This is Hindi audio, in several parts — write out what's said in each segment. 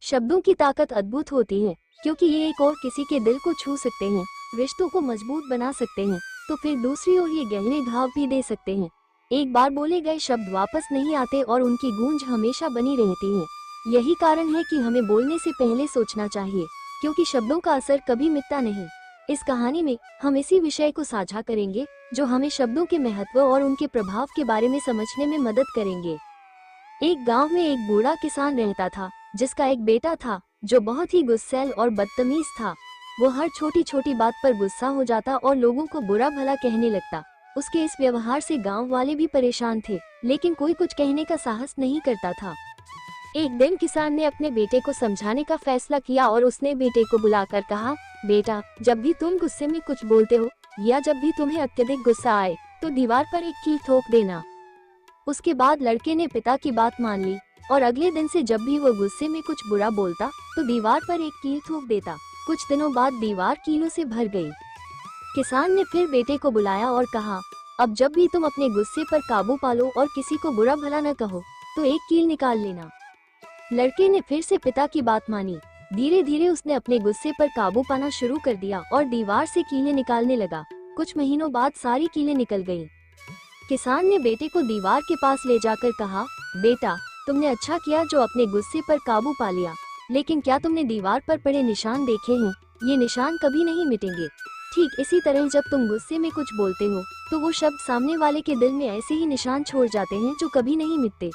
शब्दों की ताकत अद्भुत होती है, क्योंकि ये एक और किसी के दिल को छू सकते हैं, रिश्तों को मजबूत बना सकते हैं, तो फिर दूसरी ओर ये गहरे घाव भी दे सकते हैं। एक बार बोले गए शब्द वापस नहीं आते और उनकी गूंज हमेशा बनी रहती है। यही कारण है कि हमें बोलने से पहले सोचना चाहिए, क्योंकि शब्दों का असर कभी मिटता नहीं। इस कहानी में हम इसी विषय को साझा करेंगे, जो हमें शब्दों के महत्व और उनके प्रभाव के बारे में समझने में मदद करेंगे। एक गांव में एक बूढ़ा किसान रहता था, जिसका एक बेटा था जो बहुत ही गुस्सैल और बदतमीज था। वो हर छोटी छोटी बात पर गुस्सा हो जाता और लोगों को बुरा भला कहने लगता। उसके इस व्यवहार से गांव वाले भी परेशान थे, लेकिन कोई कुछ कहने का साहस नहीं करता था। एक दिन किसान ने अपने बेटे को समझाने का फैसला किया और उसने बेटे को बुलाकर कहा, बेटा, जब भी तुम गुस्से में कुछ बोलते हो या जब भी तुम्हें अत्यधिक गुस्सा आए तो दीवार पर एक कील ठोक देना। उसके बाद लड़के ने पिता की बात मान ली और अगले दिन से जब भी वो गुस्से में कुछ बुरा बोलता तो दीवार पर एक कील ठोक देता। कुछ दिनों बाद दीवार कीलों से भर गई। किसान ने फिर बेटे को बुलाया और कहा, अब जब भी तुम अपने गुस्से पर काबू पालो और किसी को बुरा भला न कहो तो एक कील निकाल लेना। लड़के ने फिर से पिता की बात मानी। धीरे धीरे उसने अपने गुस्से पर काबू पाना शुरू कर दिया और दीवार से कीलें निकालने लगा। कुछ महीनों बाद सारी कीलें निकल गईं। किसान ने बेटे को दीवार के पास ले जाकर कहा, बेटा, तुमने अच्छा किया जो अपने गुस्से पर काबू पा लिया, लेकिन क्या तुमने दीवार पर पड़े निशान देखे हैं? ये निशान कभी नहीं मिटेंगे। ठीक इसी तरह जब तुम गुस्से में कुछ बोलते हो तो वो शब्द सामने वाले के दिल में ऐसे ही निशान छोड़ जाते हैं जो कभी नहीं मिटते।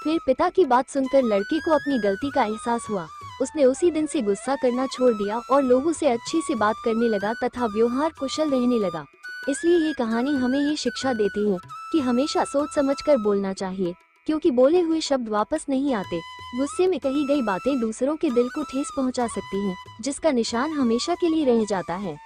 फिर पिता की बात सुनकर लड़के को अपनी गलती का एहसास हुआ। उसने उसी दिन से गुस्सा करना छोड़ दिया और लोगों से अच्छी से बात करने लगा तथा व्यवहार कुशल रहने लगा। इसलिए ये कहानी हमें ये शिक्षा देती है कि हमेशा सोच समझकर बोलना चाहिए, क्योंकि बोले हुए शब्द वापस नहीं आते। गुस्से में कही गई बातें दूसरों के दिल को ठेस पहुंचा सकती हैं, जिसका निशान हमेशा के लिए रह जाता है।